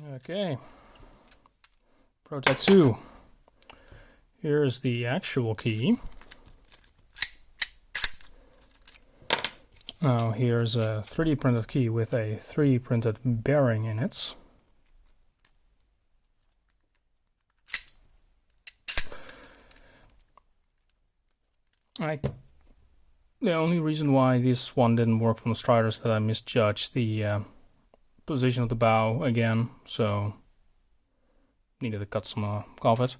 Okay, protec2. Here's the actual key. Now here's a 3D printed key with a 3D printed bearing in it. The only reason why this one didn't work from the start is that I misjudged the position of the bow again, so needed to cut some off it.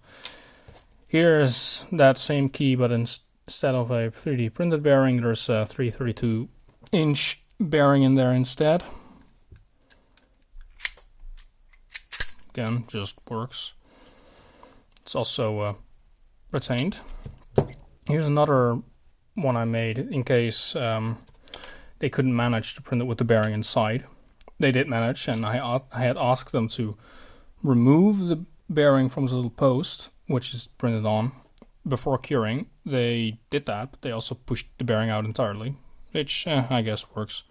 Here's that same key, but instead of a 3D printed bearing, there's a 332-inch bearing in there instead. Again, just works. It's also retained. Here's another one I made in case they couldn't manage to print it with the bearing inside. They did manage, and I had asked them to remove the bearing from the little post, which is printed on, before curing. They did that, but they also pushed the bearing out entirely, which I guess works.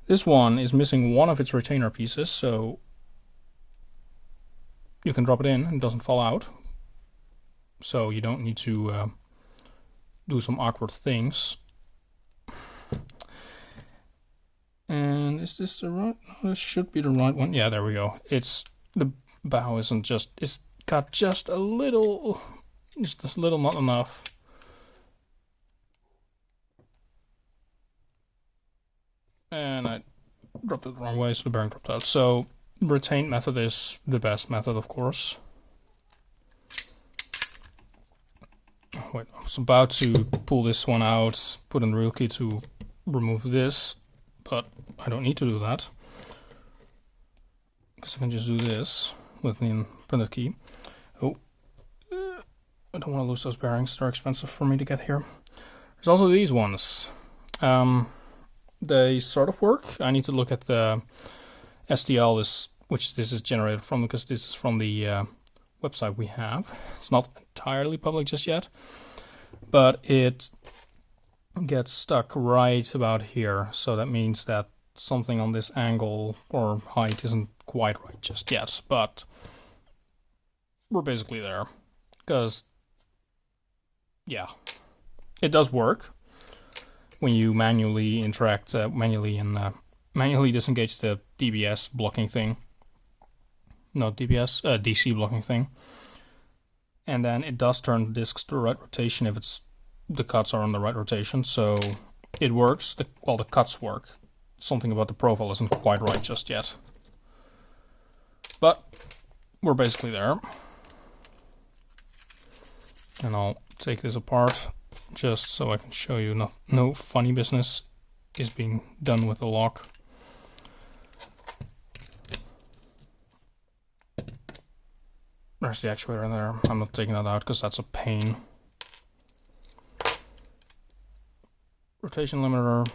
This one is missing one of its retainer pieces, so you can drop it in and it doesn't fall out. So you don't need to do some awkward things. And is this the right? This should be the right one. Yeah, there we go. It's the bow isn't just, it's got just a little, not enough. And I dropped it the wrong way, so the bearing dropped out. So retained method is the best method, of course. Wait, I was about to pull this one out, put in the real key to remove this, but I don't need to do that, because I can just do this with the printed key. Oh, I don't want to lose those bearings, they're expensive for me to get here. There's also these ones. They sort of work. I need to look at the STL, which this is generated from, because this is from the website we have. It's not entirely public just yet, but it gets stuck right about here, so that means that something on this angle or height isn't quite right just yet, but we're basically there, because yeah, it does work when you manually interact, manually disengage the DBS blocking thing. No, DC blocking thing. And then it does turn the discs to the right rotation if the cuts are on the right rotation, so it works. The cuts work. Something about the profile isn't quite right just yet. But we're basically there. And I'll take this apart just so I can show you no funny business is being done with the lock. There's the actuator in there. I'm not taking that out because that's a pain. Rotation limiter.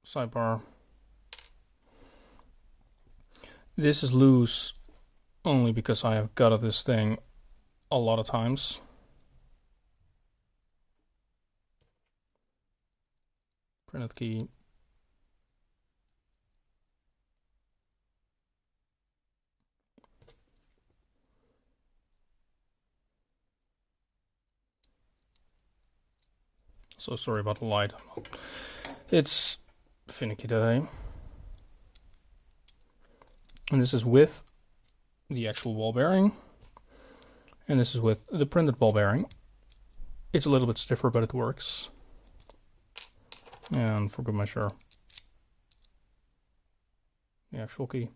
Sidebar. This is loose only because I have gutted this thing a lot of times. Printed key. So sorry about the light. It's finicky today. And this is with the actual ball bearing. And this is with the printed ball bearing. It's a little bit stiffer, but it works. And for good measure, the actual key.